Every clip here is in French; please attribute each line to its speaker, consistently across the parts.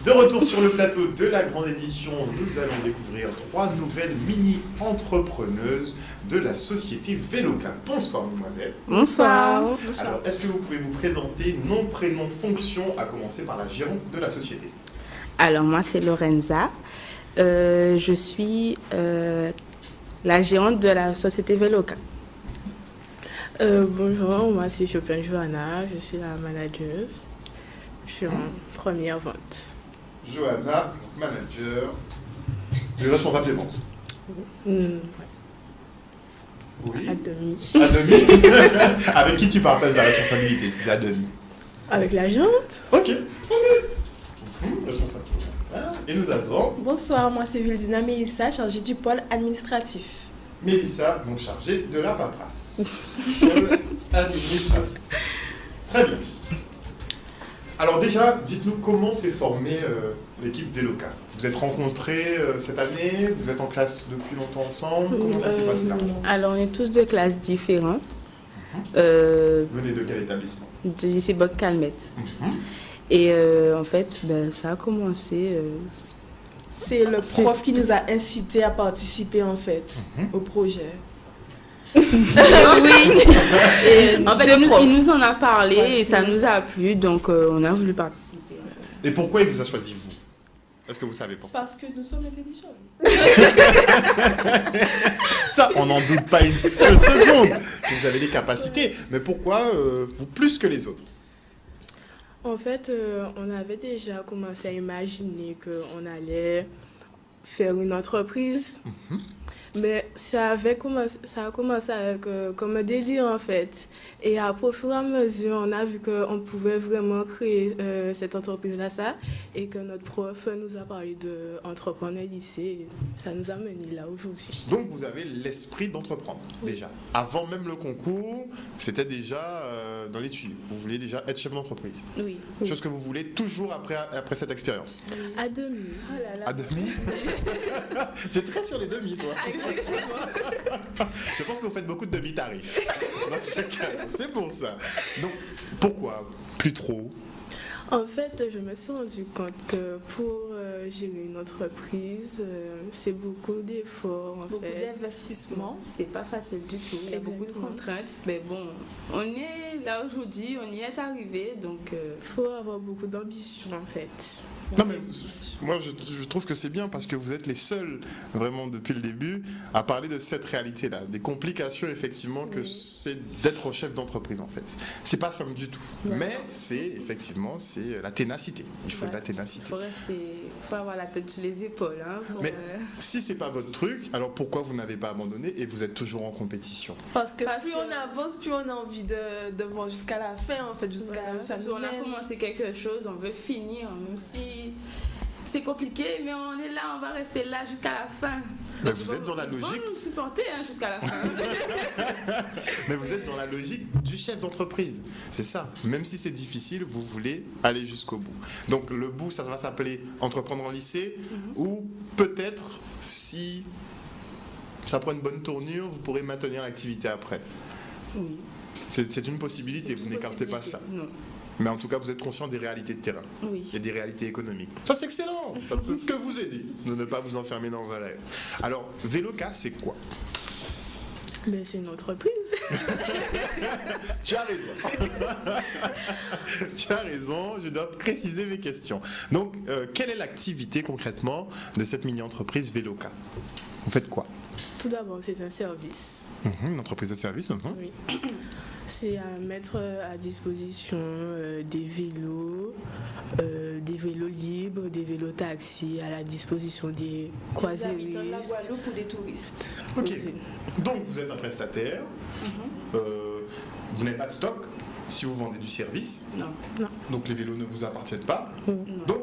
Speaker 1: De retour sur le plateau de la grande édition, nous allons découvrir 3 nouvelles mini-entrepreneuses de la société Veloca. Bonsoir, mademoiselle.
Speaker 2: Bonsoir.
Speaker 1: Alors, est-ce que vous pouvez vous présenter nom, prénom, fonction, à commencer par la gérante de la société?
Speaker 2: Alors, moi, c'est Lorenza. Je suis la gérante de la société Veloca.
Speaker 3: Bonjour, moi c'est Chopin Johanna, je suis la manageuse. Je suis en première vente.
Speaker 1: Johanna, manager, le responsable des ventes.
Speaker 3: Ouais.
Speaker 1: Oui.
Speaker 3: À demi.
Speaker 1: À demi. Avec qui tu partages la responsabilité si c'est à demi?
Speaker 3: Avec la gérante.
Speaker 1: Ok. Responsable. Voilà. Et nous avons
Speaker 4: Bonsoir, moi c'est Vildina Mélissa, chargée du pôle administratif.
Speaker 1: Mélissa, donc chargée de la paperasse. Pôle administratif. Très bien. Alors déjà, dites-nous comment s'est formée l'équipe Veloca. Vous êtes rencontrés cette année, vous êtes en classe depuis longtemps ensemble, comment ça s'est passé là?
Speaker 2: Alors, on est tous de classes différentes.
Speaker 1: Venez de quel établissement?
Speaker 2: Du lycée Boc-Calmette. Et en fait, ça a commencé...
Speaker 4: C'est le prof qui nous a incités à participer en fait au projet.
Speaker 2: Oui. Et en fait, il nous en a parlé et ça nous a plu, donc on a voulu participer.
Speaker 1: Et pourquoi il vous a choisi vous? Est-ce que vous savez pourquoi?
Speaker 4: Parce que nous sommes intelligents.
Speaker 1: Ça, on n'en doute pas une seule seconde. Vous avez les capacités, mais pourquoi vous plus que les autres?
Speaker 3: En fait, on avait déjà commencé à imaginer qu'on allait faire une entreprise. Mais ça a commencé avec, comme un délire en fait. Et après, au fur et à mesure, on a vu qu'on pouvait vraiment créer cette entreprise-là, et que notre prof nous a parlé d'entreprendre au lycée. Et ça nous a mené là aujourd'hui.
Speaker 1: Donc vous avez l'esprit d'entreprendre déjà. Avant même le concours, c'était déjà dans les tuyaux. Vous vouliez déjà être chef d'entreprise.
Speaker 2: Oui.
Speaker 1: Chose que vous voulez toujours après cette expérience.
Speaker 3: À demi.
Speaker 4: Oh là là.
Speaker 1: À demi. Tu es très sur les demi, toi. Je pense que vous faites beaucoup de demi-tarifs. Dans ce cas, c'est pour ça. Donc, pourquoi plus trop?
Speaker 3: En fait, je me suis rendu compte que pour gérer une entreprise, c'est beaucoup d'efforts.
Speaker 4: Beaucoup d'investissements.
Speaker 2: C'est pas facile du tout. Il y a beaucoup de
Speaker 3: Exactement.
Speaker 2: contraintes. Mais bon, on est là aujourd'hui, on y est arrivé. Donc,
Speaker 3: Il faut avoir beaucoup d'ambition en fait.
Speaker 1: Non, mais moi, je trouve que c'est bien parce que vous êtes les seuls, vraiment, depuis le début, à parler de cette réalité-là, des complications, effectivement, que c'est d'être chef d'entreprise, en fait. C'est pas simple du tout. Mais c'est la ténacité. Il faut de la ténacité.
Speaker 2: il faut avoir la tête sur les épaules. Hein,
Speaker 1: Mais si c'est pas votre truc, alors pourquoi vous n'avez pas abandonné et vous êtes toujours en compétition?
Speaker 4: Parce que plus on avance, plus on a envie de voir jusqu'à la fin en fait, jusqu'à ça nous
Speaker 2: on a
Speaker 4: mène.
Speaker 2: commencé quelque chose, on veut finir, même si c'est compliqué, mais on est là, on va rester là jusqu'à la fin.
Speaker 1: Mais
Speaker 2: Donc,
Speaker 1: vous êtes dans la logique.
Speaker 2: Ils vont nous supporter jusqu'à la fin.
Speaker 1: Mais vous êtes dans la logique du chef d'entreprise. C'est ça. Même si c'est difficile, vous voulez aller jusqu'au bout. Donc le bout, ça va s'appeler entreprendre en lycée, ou peut-être, si ça prend une bonne tournure, vous pourrez maintenir l'activité après.
Speaker 2: Oui.
Speaker 1: C'est une possibilité, vous n'écartez pas ça.
Speaker 2: Non.
Speaker 1: Mais en tout cas, vous êtes conscient des réalités de terrain
Speaker 2: Oui.
Speaker 1: et des réalités économiques. Ça, c'est excellent. Ça ne peut que vous aider de ne pas vous enfermer dans un rêve. Alors, Veloca, c'est quoi?
Speaker 3: Mais c'est une entreprise.
Speaker 1: Tu as raison. Tu as raison, je dois préciser mes questions. Donc, quelle est l'activité concrètement de cette mini-entreprise Veloca? Vous faites quoi?
Speaker 3: Tout d'abord, c'est un service.
Speaker 1: Une entreprise de service.
Speaker 3: Oui. C'est à mettre à disposition des vélos libres, des vélos taxis, à la disposition des croisiéristes.
Speaker 4: Des habitants de la Guadeloupe ou des touristes.
Speaker 1: Ok. Donc, vous êtes un prestataire. Vous n'avez pas de stock si vous vendez du service.
Speaker 2: Non.
Speaker 1: Donc, les vélos ne vous appartiennent pas.
Speaker 2: Non.
Speaker 1: Donc,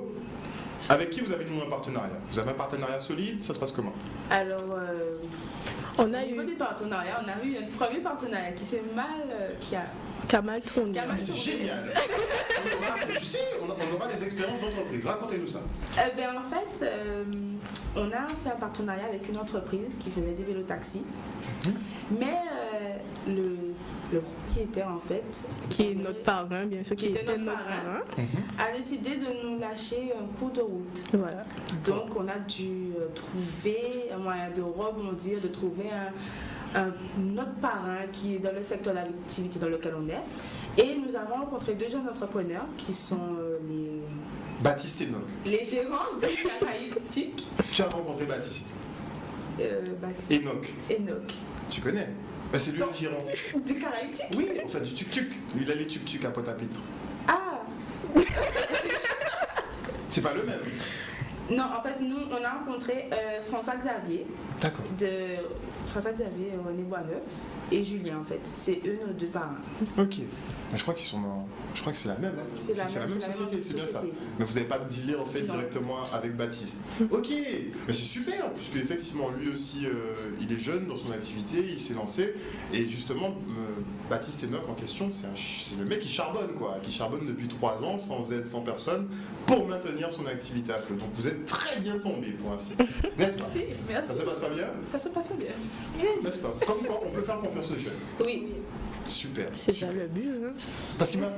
Speaker 1: avec qui vous avez noué un partenariat? Vous avez un partenariat solide? Ça se passe comment?
Speaker 2: Alors,
Speaker 3: On a
Speaker 2: au niveau
Speaker 3: eu
Speaker 2: des partenariats, on a eu un premier partenariat qui s'est mal...
Speaker 3: Kamal tourné.
Speaker 1: C'est génial. On aura des expériences d'entreprise. Racontez-nous ça.
Speaker 2: En fait, on a fait un partenariat avec une entreprise qui faisait des vélos taxis. Mais le propriétaire en fait,
Speaker 3: Qui est notre parrain, bien sûr, qui
Speaker 2: était
Speaker 3: était
Speaker 2: notre
Speaker 3: notre
Speaker 2: parrain.
Speaker 3: parrain.
Speaker 2: a décidé de nous lâcher un cours de route.
Speaker 3: Voilà.
Speaker 2: Donc on a dû trouver un moyen de rebondir, de trouver un autre parrain qui est dans le secteur d'activité dans lequel on est. Et nous avons rencontré 2 jeunes entrepreneurs qui sont
Speaker 1: Baptiste Enoch.
Speaker 2: les gérants de Caraïbes TIC.
Speaker 1: Tu as rencontré Baptiste.
Speaker 2: Baptiste
Speaker 1: Enoch.
Speaker 2: Enoch.
Speaker 1: Tu connais? Bah, c'est lui le gérant.
Speaker 2: Du Caraïbes TIC.
Speaker 1: Oui, enfin du tuk-tuk. Lui, il a les tuk-tuk à Pointe-à-Pitre.
Speaker 2: Ah.
Speaker 1: C'est pas le même.
Speaker 2: Non, en fait, nous, on a rencontré François Xavier,
Speaker 1: D'accord.
Speaker 2: François Xavier, René Boisneuf et Julien, en fait. C'est eux nos 2 parrains.
Speaker 1: Ok. Mais je crois qu'ils sont dans. Je crois que c'est la même. Hein.
Speaker 2: C'est la même
Speaker 1: société, c'est bien ça.
Speaker 2: société.
Speaker 1: Mais vous n'avez pas dealé en fait
Speaker 2: Non.
Speaker 1: directement avec Baptiste. Ok. Mais c'est super, puisque effectivement lui aussi, il est jeune dans son activité, il s'est lancé. Et justement, Baptiste Enoch en question, c'est le mec qui charbonne quoi, qui charbonne depuis 3 ans, sans aide, sans personne, pour maintenir son activité à flot. Donc vous êtes très bien tombé pour ainsi. N'est-ce pas?
Speaker 2: Merci, merci.
Speaker 1: Ça se passe pas bien?
Speaker 2: Ça se passe très bien.
Speaker 1: N'est-ce pas? Comme quoi, on peut faire confiance aux jeunes.
Speaker 2: Oui.
Speaker 1: Super.
Speaker 3: C'est
Speaker 1: super.
Speaker 3: ça le but. Hein.
Speaker 1: Parce qu'il m'a.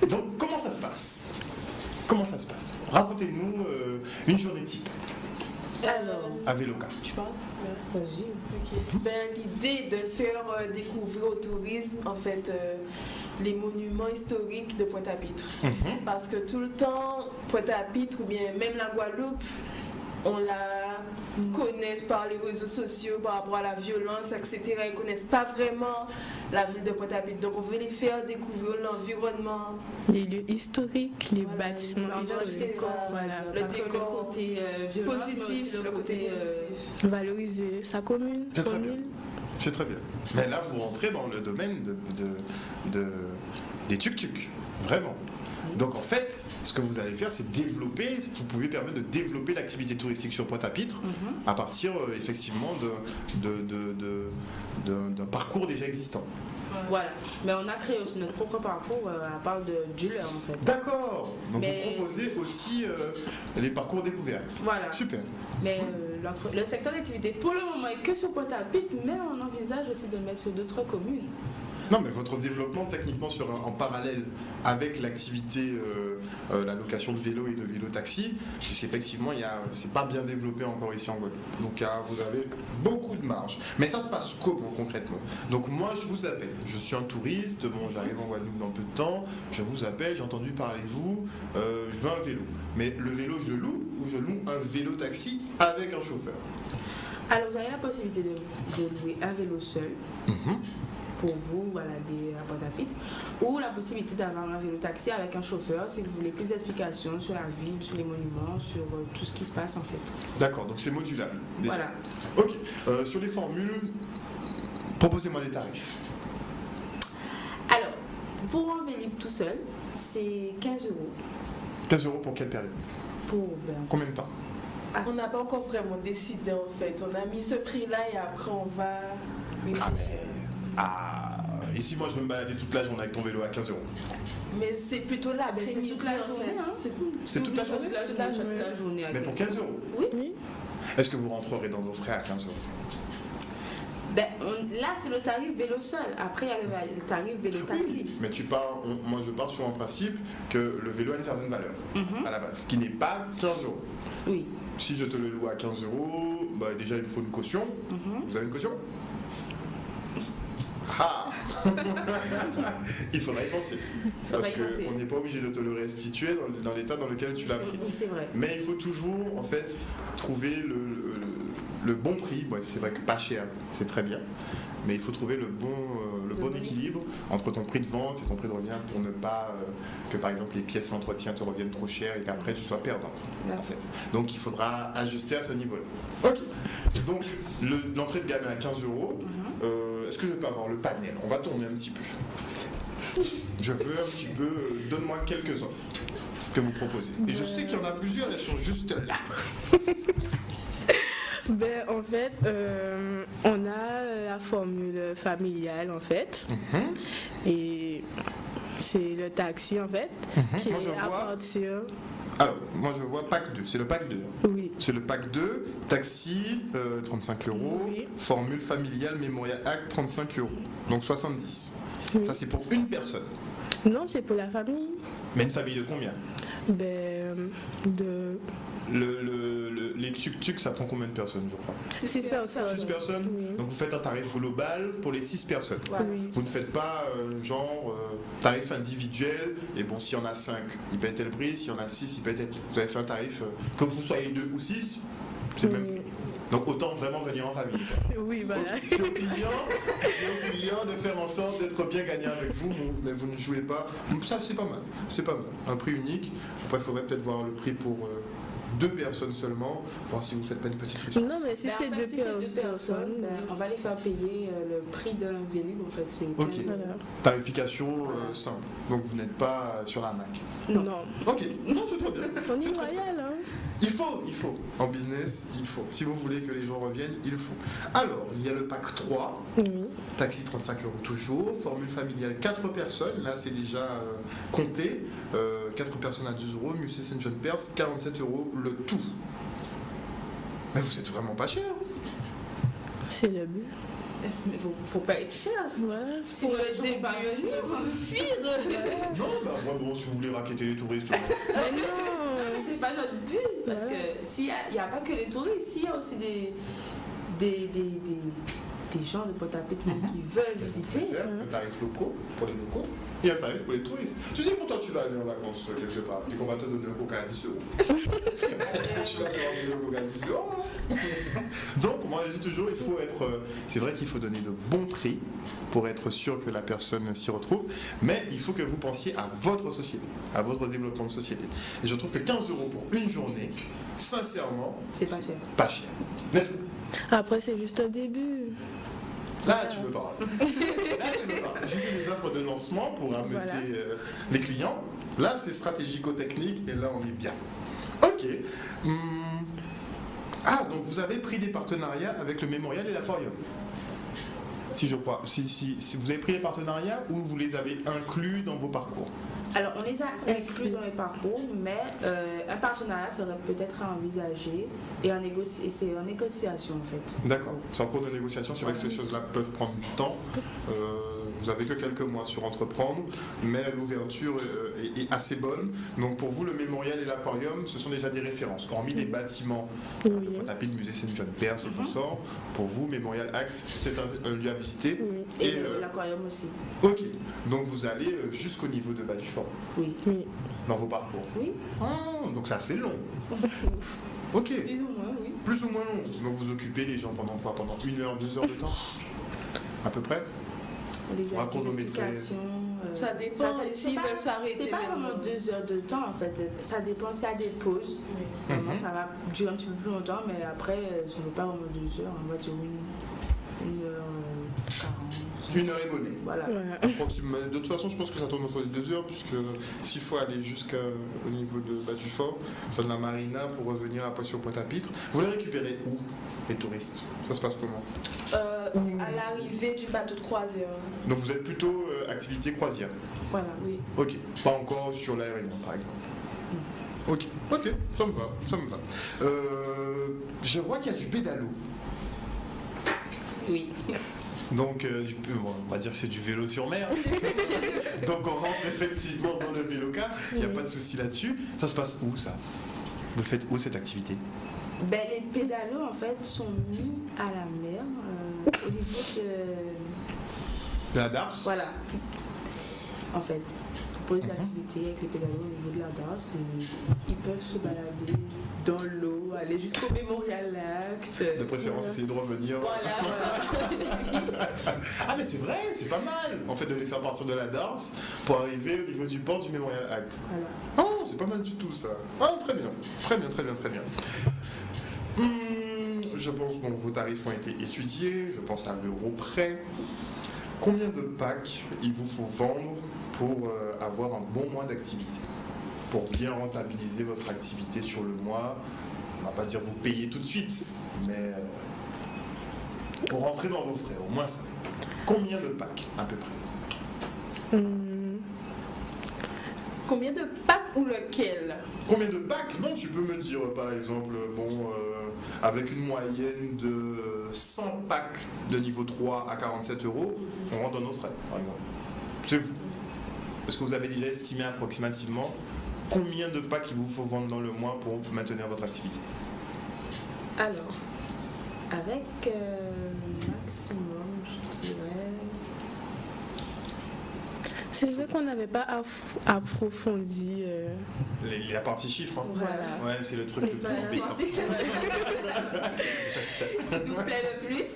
Speaker 1: Donc, comment ça se passe? Comment ça se passe? Racontez-nous une journée type
Speaker 2: Alors,
Speaker 1: à Véloca.
Speaker 4: Tu parles?
Speaker 2: vas-y.
Speaker 4: Ok. Ben, l'idée de faire découvrir au tourisme, en fait, les monuments historiques de Pointe-à-Pitre. Parce que tout le temps, Pointe-à-Pitre ou bien même la Guadeloupe, on la connaît par les réseaux sociaux par rapport à la violence, etc. Ils ne connaissent pas vraiment la ville de Pointe-à-Pitre. Donc on veut les faire découvrir l'environnement.
Speaker 3: Les lieux historiques, les
Speaker 4: Voilà,
Speaker 3: bâtiments
Speaker 2: l'environnement,
Speaker 3: historiques.
Speaker 2: décor,
Speaker 3: Voilà.
Speaker 2: le
Speaker 4: Pas que
Speaker 2: décor,
Speaker 4: le
Speaker 2: côté violence, mais aussi
Speaker 4: positif,
Speaker 2: le côté
Speaker 4: positif.
Speaker 3: Valoriser sa commune,
Speaker 1: C'est
Speaker 3: son
Speaker 1: très bien.
Speaker 3: île.
Speaker 1: C'est très bien. Mais là, vous rentrez dans le domaine des tuk-tuk. Vraiment. Donc en fait, ce que vous allez faire, c'est développer, vous pouvez permettre de développer l'activité touristique sur Pointe-à-Pitre à partir effectivement d'un parcours déjà existant.
Speaker 2: Voilà. Mais on a créé aussi notre propre parcours à part du leur en fait.
Speaker 1: D'accord. Donc
Speaker 2: Mais-
Speaker 1: vous proposez aussi les parcours découvertes.
Speaker 2: Voilà.
Speaker 1: Super.
Speaker 2: Mais le secteur d'activité pour le moment est que sur Pointe-à-Pitre, mais on envisage aussi de le mettre sur d'autres communes.
Speaker 1: Non, mais votre développement techniquement en parallèle avec l'activité, la location de vélo et de vélo-taxi, puisqu'effectivement, c'est pas bien développé encore ici en Guadeloupe. Donc vous avez beaucoup de marge. Mais ça se passe comment concrètement? Donc moi, je vous appelle. Je suis un touriste, bon, j'arrive en Guadeloupe dans peu de temps, je vous appelle, j'ai entendu parler de vous, je veux un vélo. Mais le vélo, je le loue ou je loue un vélo-taxi avec un chauffeur?
Speaker 2: Alors vous avez la possibilité de louer un vélo seul. Pour vous, voilà, à Pointe-à-Pitre, ou la possibilité d'avoir un vélo-taxi avec un chauffeur si vous voulez plus d'explications sur la ville, sur les monuments, sur tout ce qui se passe en fait.
Speaker 1: D'accord, donc c'est modulable. Déjà.
Speaker 2: Voilà.
Speaker 1: Ok, sur les formules, proposez-moi des tarifs.
Speaker 2: Alors, pour un Vélib tout seul, c'est 15 €.
Speaker 1: 15 € pour quelle période?
Speaker 2: Pour,
Speaker 1: Combien de temps?
Speaker 4: On n'a pas encore vraiment décidé en fait. On a mis ce prix-là et après on va réfléchir.
Speaker 1: Et si moi je veux me balader toute la journée avec ton vélo à 15 €?
Speaker 4: Mais c'est plutôt là,
Speaker 2: c'est toute la journée, hein.
Speaker 1: C'est toute la journée?
Speaker 2: toute la journée.
Speaker 1: Mais pour 15 €?
Speaker 3: Oui.
Speaker 1: Est-ce que vous rentrerez dans vos frais à 15 €?
Speaker 2: Là, c'est le tarif vélo seul. Après, il y a le tarif vélo-taxi.
Speaker 1: Oui, mais moi je pars sur un principe que le vélo a une certaine valeur à la base, qui n'est pas 15 €.
Speaker 2: Oui.
Speaker 1: Si je te le loue à 15 €, bah déjà il me faut une caution. Vous avez une caution? Ah Il faudra y penser. Parce qu'on n'est pas obligé de te le restituer dans l'état dans lequel tu l'as pris.
Speaker 2: Oui, c'est vrai.
Speaker 1: Mais il faut toujours en fait trouver le bon prix. Bon, c'est vrai que pas cher, c'est très bien. Mais il faut trouver le bon équilibre entre ton prix de vente et ton prix de revient pour ne pas que par exemple les pièces d'entretien te reviennent trop chères et qu'après tu sois perdante. En fait. Donc il faudra ajuster à ce niveau-là. Ok. Donc l'entrée de gamme est à 15 €. Est-ce que je peux avoir le panel? On va tourner un petit peu. Je veux un petit peu. Donne-moi quelques offres que vous proposez. Et je sais qu'il y en a plusieurs, elles sont juste là.
Speaker 3: En fait, on a la formule familiale en fait. Et c'est le taxi en fait qui
Speaker 1: Moi,
Speaker 3: est
Speaker 1: je
Speaker 3: à
Speaker 1: vois-
Speaker 3: partir.
Speaker 1: Alors, moi je vois pack 2, c'est le pack 2.
Speaker 3: Oui.
Speaker 1: C'est le pack 2, taxi, 35 €,
Speaker 3: Oui.
Speaker 1: formule familiale Memorial Act, 35 €, donc 70.
Speaker 3: Oui.
Speaker 1: Ça, c'est pour une personne.
Speaker 3: Non, c'est pour la famille.
Speaker 1: Mais une famille de combien?
Speaker 3: Ben, de
Speaker 1: Les tuk-tuk, ça prend combien de personnes, je crois?
Speaker 3: 6 personnes.
Speaker 1: 6 personnes.
Speaker 3: Oui.
Speaker 1: Donc vous faites un tarif global pour les 6 personnes.
Speaker 2: Voilà.
Speaker 3: Oui.
Speaker 1: Vous ne faites pas tarif individuel, et bon, s'il y en a 5, il paye tel prix, s'il y en a 6, il paye tel prix. Vous avez fait un tarif, que vous soyez 2 ou 6, c'est le même
Speaker 3: Oui.
Speaker 1: prix. Donc autant vraiment venir en famille, quoi.
Speaker 3: Oui, voilà.
Speaker 1: C'est au client de faire en sorte d'être bien gagnant avec vous, mais vous ne jouez pas. Ça, c'est pas mal. C'est pas mal. Un prix unique. Après, il faudrait peut-être voir le prix pour 2 personnes seulement, voir si vous faites pas une petite réduction.
Speaker 3: Non, mais si
Speaker 2: Ben, en
Speaker 3: c'est
Speaker 2: fait,
Speaker 3: deux
Speaker 2: si c'est deux personnes,
Speaker 3: personnes.
Speaker 2: ben, on va les faire payer le prix d'un Vélib, en fait, c'est 15
Speaker 1: Ok.
Speaker 2: euros.
Speaker 3: Voilà.
Speaker 1: Tarification simple. Donc vous n'êtes pas sur l'arnaque.
Speaker 2: Non.
Speaker 3: Non.
Speaker 1: Ok, non, c'est très bien.
Speaker 3: On
Speaker 1: C'est
Speaker 3: est
Speaker 1: très, très
Speaker 3: loyal, hein.
Speaker 1: Il faut. En business, il faut. Si vous voulez que les gens reviennent, il faut. Alors, il y a le pack 3,
Speaker 3: Oui.
Speaker 1: taxi 35 € toujours, formule familiale 4 personnes, là c'est déjà compté, 4 personnes à 12 €, Musée Saint-John Perse, 47 € le tout. Mais vous êtes vraiment pas cher.
Speaker 3: C'est le but.
Speaker 2: Mais faut pas être cher.
Speaker 3: Voilà.
Speaker 2: Sinon,
Speaker 4: Pour
Speaker 2: les
Speaker 4: le
Speaker 2: gens
Speaker 4: début
Speaker 2: vont pas
Speaker 4: aussi,
Speaker 2: venir.
Speaker 4: vous fuir.
Speaker 1: Non, bah moi bon, si vous voulez raqueter les touristes.
Speaker 3: Mais non.
Speaker 2: C'est pas notre but, parce
Speaker 3: Ouais.
Speaker 2: que s'il y a pas que les touristes, il y a aussi des gens de Pointe-à-Pitre même qui veulent visiter.
Speaker 1: Faire un tarif locaux pour les locaux et un tarif pour les touristes. Tu sais, quand toi tu vas aller en vacances quelque part et qu'on va te donner un coca à 10 €. Tu vas te donner un coca à 10 €. Donc, moi je dis toujours, il faut être. C'est vrai qu'il faut donner de bons prix pour être sûr que la personne s'y retrouve, mais il faut que vous pensiez à votre société, à votre développement de société. Et je trouve que 15 € pour une journée, sincèrement,
Speaker 2: C'est pas cher.
Speaker 1: Pas cher. N'est-ce pas?
Speaker 3: Après, c'est juste un début.
Speaker 1: Là, tu me parles. Là, tu me parles. Si c'est des offres de lancement pour amener
Speaker 3: Voilà.
Speaker 1: les clients, là, c'est stratégico-technique et là, on est bien. Ok. Ah, donc vous avez pris des partenariats avec le Mémorial et l'Aquarium. Si je crois. Si vous avez pris les partenariats ou vous les avez inclus dans vos parcours?
Speaker 2: Alors, on les a inclus dans les parcours, mais un partenariat serait peut-être à envisager et c'est en négociation en fait.
Speaker 1: D'accord. C'est en cours de négociation. C'est vrai que ces choses-là peuvent prendre du temps. Vous avez que quelques mois sur entreprendre, mais l'ouverture est assez bonne. Donc pour vous, le Mémorial et l'Aquarium, ce sont déjà des références. Hormis les bâtiments,
Speaker 3: Oui.
Speaker 1: le Pointe-à-Pitre, Musée Saint-John Perse et consorts, pour vous, Mémorial Act, c'est un lieu à visiter.
Speaker 3: Oui.
Speaker 2: Et
Speaker 1: Et,
Speaker 2: l'aquarium aussi.
Speaker 1: Ok. Donc vous allez jusqu'au niveau de bas du fort
Speaker 2: Oui.
Speaker 3: Oui.
Speaker 1: dans vos parcours.
Speaker 2: Oui.
Speaker 1: Ah, donc c'est assez long. Ok.
Speaker 2: Plus ou moins, oui.
Speaker 1: Plus ou moins long. Donc vous occupez les gens pendant quoi? Pendant 1 heure, 2 heures de temps? À peu près?
Speaker 2: On les
Speaker 1: On va
Speaker 2: a
Speaker 1: chronométrer.
Speaker 4: Ça dépend
Speaker 2: c'est
Speaker 4: s'ils
Speaker 2: pas-
Speaker 4: veulent s'arrêter.
Speaker 2: C'est pas
Speaker 4: même.
Speaker 2: vraiment 2 heures de temps en fait. Ça dépend s'il y a des pauses. Vraiment, ça va durer un petit peu plus longtemps, mais après, ça ne veut pas vraiment 2 heures. On va dire 1 heure 40.
Speaker 1: 1 heure et bonne.
Speaker 2: Voilà.
Speaker 3: Voilà.
Speaker 1: Approximativement. De toute façon, je pense que ça tourne autour des 2 heures, puisque s'il faut aller jusqu'au niveau de Bas-du-Fort, enfin de la marina pour revenir après sur Pointe-à-Pitre, vous les récupérez où, les touristes? Ça se passe comment?
Speaker 4: À l'arrivée du bateau de croisière.
Speaker 1: Donc vous êtes plutôt activité croisière.
Speaker 2: Voilà.
Speaker 4: Oui.
Speaker 1: Ok. Pas encore sur l'aérien, par exemple. Ok, ok, ça me va, ça me va. Je vois qu'il y a du pédalo.
Speaker 2: Oui.
Speaker 1: Donc, bon, on va dire que c'est du vélo sur mer. Donc, on rentre effectivement dans le vélocar. Il n'y a pas de souci là-dessus. Ça se passe où, ça? Vous le faites où, cette activité?
Speaker 2: Ben, les pédalos en fait sont mis à la mer au niveau de.
Speaker 1: De la Darse?
Speaker 2: Voilà. En fait, pour les activités avec les pédalos au niveau de la danse, ils peuvent se balader dans l'eau, aller jusqu'au Mémorial Act.
Speaker 1: De préférence, essayer de revenir.
Speaker 2: Voilà.
Speaker 1: Ah, mais c'est vrai, c'est pas mal, en fait, de les faire partir de la Darse pour arriver au niveau du port du Mémorial Act.
Speaker 2: Voilà.
Speaker 1: Oh, c'est pas mal du tout, ça. Ah, très bien, très bien, très bien, très bien. Je pense que vos tarifs ont été étudiés, je pense à l'euro près. Combien de packs il vous faut vendre pour avoir un bon mois d'activité? Pour bien rentabiliser votre activité sur le mois, on va pas dire vous payer tout de suite, mais pour rentrer dans vos frais, au moins ça. Combien de packs à peu près?
Speaker 4: Combien de packs ou lequel?
Speaker 1: Combien de packs? Non, tu peux me dire par exemple, avec une moyenne de 100 packs de niveau 3 à 47 €, on rentre dans nos frais, par exemple. c'est vous. Est-ce que vous avez déjà estimé approximativement combien de packs il vous faut vendre dans le mois pour maintenir votre activité?
Speaker 2: Alors, avec maximum, je dirais.
Speaker 3: C'est vrai qu'on n'avait pas approfondi.
Speaker 1: La partie chiffres, hein.
Speaker 2: Voilà.
Speaker 1: Ouais, c'est le truc
Speaker 2: C'est
Speaker 1: le
Speaker 2: pas
Speaker 1: plus
Speaker 2: la
Speaker 1: embêtant.
Speaker 2: partie qui nous plaît le plus.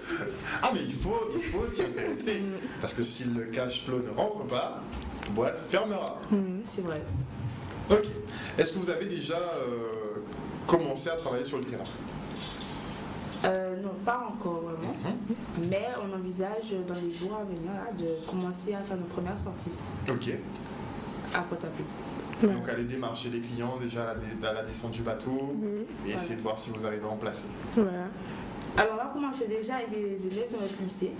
Speaker 1: Ah, mais il faut s'y intéresser. Parce que si le cash flow ne rentre pas, boîte fermera.
Speaker 2: C'est vrai.
Speaker 1: Ok. Est-ce que vous avez déjà commencé à travailler sur le terrain?
Speaker 2: Non, pas encore vraiment. Mais on envisage dans les jours à venir là, de commencer à faire nos premières sorties
Speaker 1: Ok.
Speaker 2: à Pointe-à-Pitre.
Speaker 3: Ouais.
Speaker 1: Donc aller démarcher les clients déjà à la descente du bateau et essayer de voir si vous arrivez à en placer.
Speaker 3: Voilà.
Speaker 2: Alors on va commencer déjà avec les élèves de notre lycée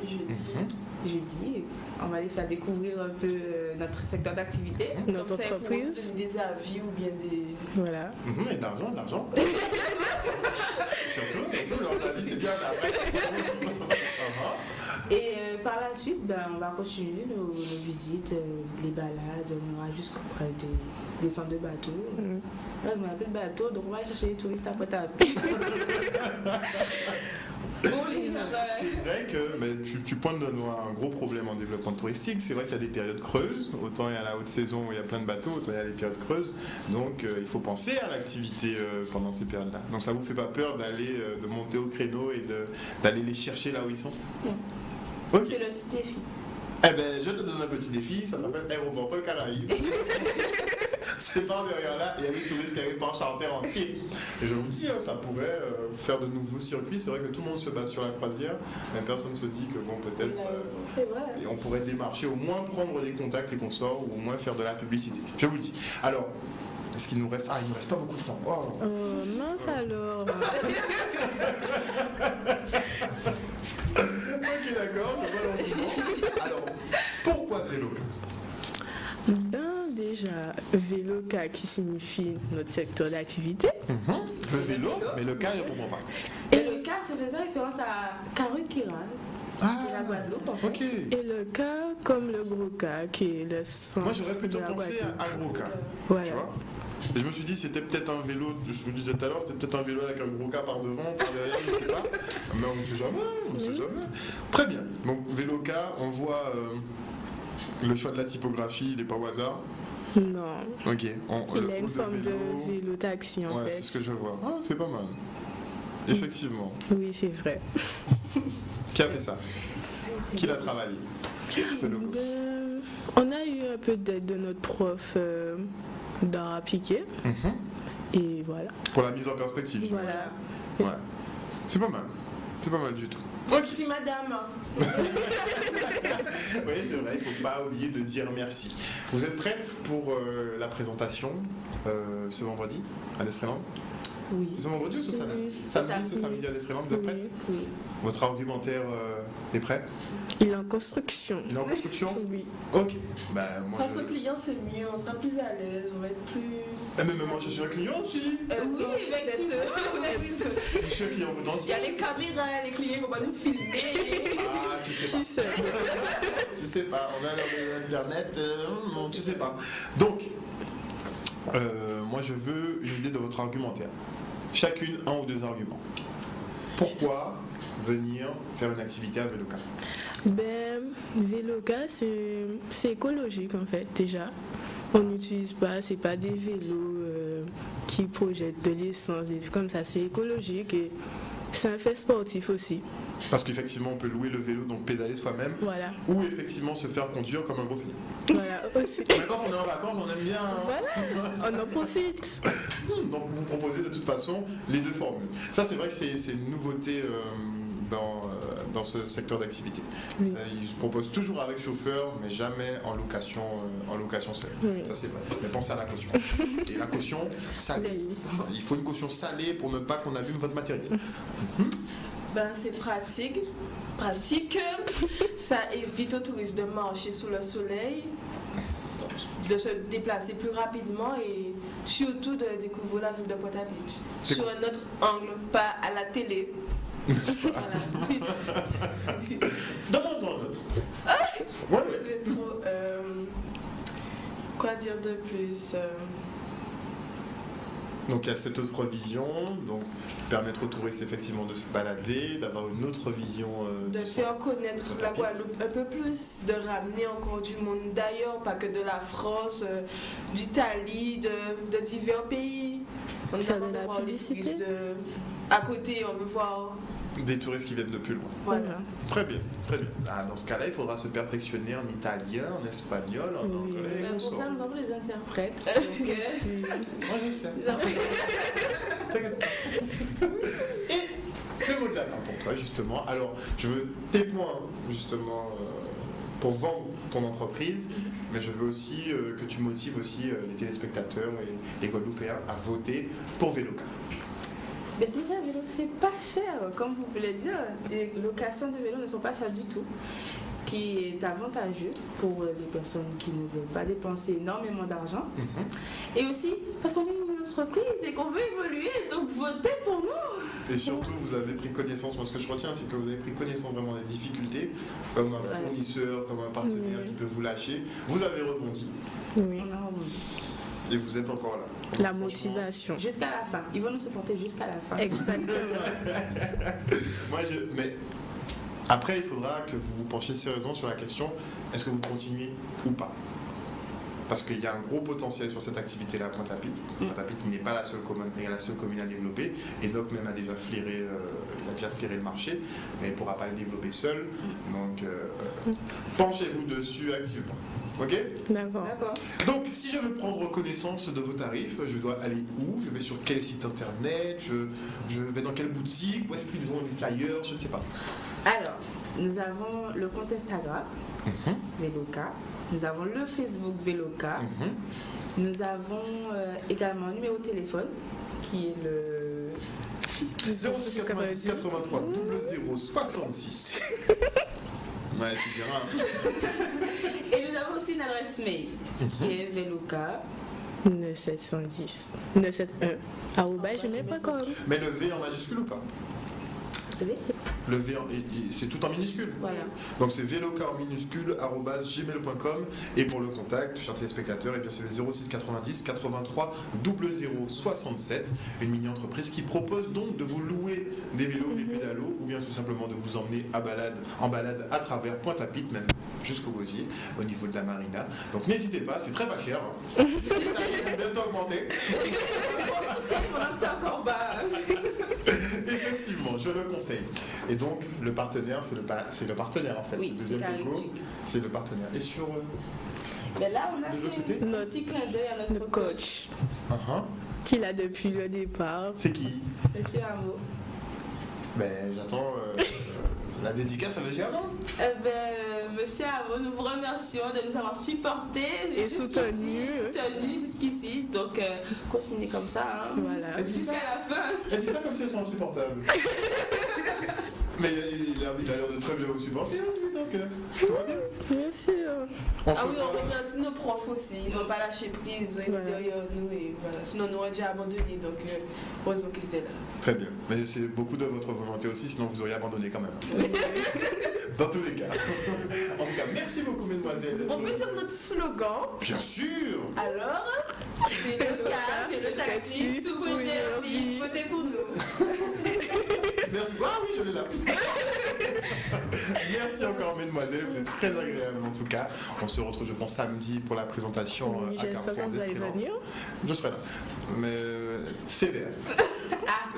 Speaker 2: jeudi. On va les faire découvrir un peu notre secteur d'activité.
Speaker 3: Notre
Speaker 4: Comme ça, ils pourront
Speaker 3: entreprise.
Speaker 4: donner des avis ou bien des...
Speaker 3: Voilà.
Speaker 1: Et de l'argent. Surtout, leurs avis, c'est bien après.
Speaker 2: Et par la suite, on va continuer nos visites, les balades, on ira jusqu'auprès des centres de bateaux. Là, je me rappelle bateau, donc on va aller chercher les touristes à Pointe-à-Pitre. Pour les faire,
Speaker 1: C'est vrai que tu pointes un gros problème en développement touristique. C'est vrai qu'il y a des périodes creuses. Autant il y a la haute saison où il y a plein de bateaux, autant il y a les périodes creuses. Donc il faut penser à l'activité pendant ces périodes-là. Donc ça vous fait pas peur de monter au créneau et d'aller les chercher là où ils sont?
Speaker 2: Non.
Speaker 1: Ok.
Speaker 2: C'est le petit défi.
Speaker 1: Eh ben, je te donne un petit défi, ça s'appelle Aéroport Paul Caraïbe. C'est par derrière là, il y a des touristes qui arrivent par charter entier. Et je vous dis, ça pourrait faire de nouveaux circuits. C'est vrai que tout le monde se base sur la croisière, mais personne ne se dit que bon, peut-être
Speaker 2: C'est vrai.
Speaker 1: on pourrait démarcher, au moins prendre des contacts et consorts, ou au moins faire de la publicité. Je vous le dis. Alors, est-ce qu'il nous reste... Ah, il nous reste pas beaucoup de temps. Oh.
Speaker 3: Mince alors.
Speaker 1: Ok, d'accord, je vois l'engouement. Alors, pourquoi Véloca?
Speaker 3: Déjà, Véloca qui signifie notre secteur d'activité.
Speaker 1: Le vélo, mais le cas, je ne comprends pas.
Speaker 2: Et le cas, ça faisait référence à Caroline Kiral, qui est la Guadeloupe en fait.
Speaker 1: Ok.
Speaker 3: Et le cas comme le gros cas qui est le centre.
Speaker 1: Moi, j'aurais plutôt
Speaker 3: de la
Speaker 1: pensé
Speaker 3: Guadeloupe.
Speaker 1: à un gros cas. Tu
Speaker 3: Voilà.
Speaker 1: vois? Et je me suis dit, c'était peut-être un vélo, je vous le disais tout à l'heure, c'était peut-être un vélo avec un gros cas par devant, par derrière, je ne sais pas. Mais on ne sait jamais, Très bien. Donc, vélo cas, on voit le choix de la typographie, il n'est pas au hasard.
Speaker 3: Non.
Speaker 1: Ok.
Speaker 3: Il a une forme de vélo taxi en
Speaker 1: Ouais,
Speaker 3: fait.
Speaker 1: c'est ce que je vois. Ah, c'est pas mal. Effectivement.
Speaker 3: Oui, c'est vrai.
Speaker 1: Qui a fait ça? Qui l'a travaillé? Ce logo.
Speaker 3: On a eu un peu d'aide de notre prof d'art appliqué. Et voilà.
Speaker 1: Pour la mise en perspective.
Speaker 3: Voilà.
Speaker 1: Ouais. C'est pas mal. C'est pas mal du tout.
Speaker 4: Merci madame.
Speaker 1: Oui, c'est vrai, il ne faut pas oublier de dire merci. Vous êtes prête pour la présentation ce vendredi à l'Estréland?
Speaker 2: Oui.
Speaker 1: Ce vendredi ou ce samedi?
Speaker 3: Oui.
Speaker 1: Samedi, ce samedi à l'Estréland, vous êtes prête?
Speaker 2: Oui.
Speaker 1: Votre argumentaire est prêt?
Speaker 3: Il est en construction.
Speaker 1: Il est en construction?
Speaker 3: Oui.
Speaker 1: Ok. Bah, moi,
Speaker 4: Face au client, c'est mieux, on sera plus à l'aise, on va être plus...
Speaker 1: Ah, mais moi, je suis un client aussi.
Speaker 4: Oui, effectivement.
Speaker 1: Je suis un client
Speaker 4: Il y
Speaker 1: potentiel.
Speaker 4: a les caméras, les clients, ils vont pas nous filmer.
Speaker 1: Ah, tu sais pas.
Speaker 3: Qui sait?
Speaker 1: Tu sais pas, on a l'internet, non, tu sais pas. Donc, moi je veux une idée de votre argumentaire. Chacune, un ou deux arguments. Pourquoi venir faire une activité à Véloca?
Speaker 3: Véloca, c'est écologique en fait déjà. On n'utilise pas, c'est pas des vélos qui projettent de l'essence, des trucs comme ça. C'est écologique et c'est un fait sportif aussi.
Speaker 1: Parce qu'effectivement, on peut louer le vélo, donc pédaler soi-même,
Speaker 3: Voilà.
Speaker 1: ou effectivement se faire conduire comme un gros fini.
Speaker 3: Voilà aussi.
Speaker 1: Mais quand on est en vacances, on aime bien.
Speaker 3: Voilà, on en profite.
Speaker 1: Donc vous proposez de toute façon les deux formules. Ça, c'est vrai que c'est une nouveauté dans ce secteur d'activité.
Speaker 3: Oui.
Speaker 1: Ils se proposent toujours avec chauffeur, mais jamais en location seule.
Speaker 3: Oui.
Speaker 1: Ça, c'est vrai. Mais pensez à la caution. Et la caution salée. Il faut une caution salée pour ne pas qu'on abîme votre matériel.
Speaker 4: C'est pratique. Ça évite aux touristes de marcher sous le soleil, de se déplacer plus rapidement et surtout de découvrir la ville de Pointe-à-Pitre sur un autre angle, pas à la télé. Voilà.
Speaker 1: Donne-en un autre. Ouais.
Speaker 4: C'est trop, Quoi dire de plus
Speaker 1: Donc il y a cette autre vision, donc permettre aux touristes effectivement de se balader, d'avoir une autre vision.
Speaker 4: De faire connaître la Guadeloupe un peu plus, de ramener encore du monde d'ailleurs, pas que de la France, d'Italie, de divers pays. On ne
Speaker 3: Faire
Speaker 4: veut
Speaker 3: de
Speaker 4: pas
Speaker 3: la
Speaker 4: voir les
Speaker 3: publicité.
Speaker 4: touristes à côté, on veut voir.
Speaker 1: Des touristes qui viennent de plus loin.
Speaker 4: Voilà.
Speaker 1: Très bien, très bien. Ah, dans ce cas-là, il faudra se perfectionner en italien, en espagnol, en
Speaker 3: Oui.
Speaker 1: anglais.
Speaker 2: Mais pour ça, nous avons les interprètes. Donc,
Speaker 1: Moi je sais.
Speaker 2: les interprètes.
Speaker 1: T'inquiète pas. Et le mot de la fin pour toi, justement. Alors, je veux tes points, justement, pour vendre ton entreprise, mais je veux aussi que tu motives aussi les téléspectateurs et les Guadeloupéens à voter pour Véloca.
Speaker 2: Mais déjà, vélo, c'est pas cher, comme vous voulez dire. Les locations de vélo ne sont pas chères du tout. Ce qui est avantageux pour les personnes qui ne veulent pas dépenser énormément d'argent. Et aussi parce qu'on est une entreprise et qu'on veut évoluer, donc votez pour nous.
Speaker 1: Et surtout, vous avez pris connaissance, moi ce que je retiens, c'est que vous avez pris connaissance vraiment des difficultés, comme un
Speaker 2: Ouais.
Speaker 1: fournisseur, comme un partenaire qui peut vous lâcher. Vous avez rebondi
Speaker 3: Oui.
Speaker 2: On a rebondi.
Speaker 1: et vous êtes encore là. Donc,
Speaker 3: La
Speaker 1: franchement,
Speaker 3: motivation.
Speaker 2: Jusqu'à la fin. Ils vont nous supporter jusqu'à la fin.
Speaker 3: Exactement.
Speaker 1: Mais après, il faudra que vous vous penchiez sérieusement sur la question, est-ce que vous continuez ou pas? Parce qu'il y a un gros potentiel sur cette activité-là à Pointe-à-Pitre. Pointe-à-Pitre n'est pas la seule commune à développer. Et donc même a déjà flairé, le marché, mais il ne pourra pas le développer seul. Donc penchez-vous dessus activement. Ok?
Speaker 3: D'accord.
Speaker 2: D'accord.
Speaker 1: Donc si je veux prendre connaissance de vos tarifs, je dois aller où? Je vais sur quel site internet? Je vais dans quelle boutique? Où est-ce qu'ils ont les flyers? Je ne sais pas.
Speaker 2: Alors, nous avons le compte Instagram, Véloca. Nous avons le Facebook Véloca. Nous avons également un numéro de téléphone qui est le
Speaker 1: 06 90 83 00 66. Ouais, tu diras.
Speaker 2: Et nous avons aussi une adresse mail qui est veloca.
Speaker 3: 9710 971 @gmail.com.
Speaker 1: Mais le V en majuscule ou pas? Le V, c'est tout en minuscule.
Speaker 2: Voilà.
Speaker 1: Donc c'est veloca en minuscule @gmail.com. Et pour le contact, chers téléspectateurs, eh bien c'est le 06 90 83 00 67. Une mini-entreprise qui propose donc de vous louer des vélos, des pédalos, ou bien tout simplement de vous emmener en balade à travers Pointe-à-Pitre, même jusqu'au Gosier, au niveau de la marina. Donc n'hésitez pas, c'est très pas cher. Les tarifs vont bientôt augmenter.
Speaker 2: Pendant que c'est encore bas.
Speaker 1: Effectivement, je le conseille. Et donc, le partenaire, c'est le partenaire en fait.
Speaker 2: Oui,
Speaker 1: Le
Speaker 2: c'est
Speaker 1: deuxième logo,
Speaker 2: Caribtube.
Speaker 1: c'est le partenaire. Et sur.
Speaker 2: Mais là, on a
Speaker 1: De l'autre
Speaker 2: fait
Speaker 1: côté
Speaker 2: un petit clin d'œil à
Speaker 3: Le
Speaker 2: notre
Speaker 3: coach
Speaker 1: Uh-huh.
Speaker 3: qu'il a depuis le départ.
Speaker 1: C'est qui?
Speaker 2: Monsieur Hameau.
Speaker 1: Ben, j'attends la dédicace avec Gérard.
Speaker 2: Monsieur Hameau, nous vous remercions de nous avoir supportés
Speaker 3: Et
Speaker 2: jusqu'ici, soutenus jusqu'ici. Donc, continuez comme ça. Hein.
Speaker 3: Voilà.
Speaker 2: Jusqu'à la fin.
Speaker 1: Elle dit ça comme si elles sont insupportables. Mais il a l'air de très bien vous supporter, lui, donc tout va bien.
Speaker 3: Bien sûr.
Speaker 1: On
Speaker 4: Ah
Speaker 1: se
Speaker 4: oui, on
Speaker 1: voit.
Speaker 4: remercie nos profs aussi. Ils n'ont pas lâché prise, ils ont été
Speaker 3: Voilà.
Speaker 4: derrière nous et voilà. Sinon, on aurait déjà abandonné. Donc, heureusement qu'ils étaient là.
Speaker 1: Très bien. Mais c'est beaucoup de votre volonté aussi, sinon vous auriez abandonné quand même. Dans tous les cas. En tout cas, merci beaucoup, mesdemoiselles. d'être-
Speaker 4: On peut dire notre slogan.
Speaker 1: Bien sûr.
Speaker 4: Alors, c'est le car et le taxi, tout pour une meilleure vie. Votez pour nous.
Speaker 1: Merci. Ah oui, je l'ai là. Merci encore, mesdemoiselles. Vous êtes très agréables en tout cas. On se retrouve, je pense, samedi pour la présentation
Speaker 3: Oui,
Speaker 1: à
Speaker 3: j'espère
Speaker 1: Carrefour
Speaker 3: que vous allez
Speaker 1: d'Escalon.
Speaker 3: venir.
Speaker 1: Je serai là. Mais sévère.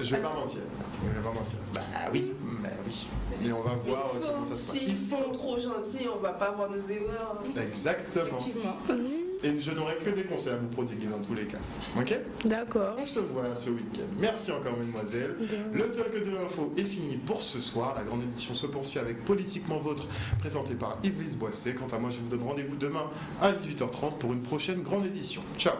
Speaker 1: Je vais pas mentir. Je vais pas mentir. Bah oui, mais oui. Et on va voir comment ça se passe.
Speaker 4: S'ils sont trop gentils, on va pas voir nos erreurs.
Speaker 1: Exactement.
Speaker 2: Effectivement.
Speaker 1: Et je n'aurai que des conseils à vous prodiguer dans tous les cas. Ok?
Speaker 3: D'accord.
Speaker 1: On se voit ce week-end. Merci encore, mesdemoiselles. Le talk de l'info est fini pour ce soir. La grande édition se poursuit avec Politiquement Vôtre, présenté par Yves-Lise Boisset. Quant à moi, je vous donne rendez-vous demain à 18h30 pour une prochaine grande édition. Ciao!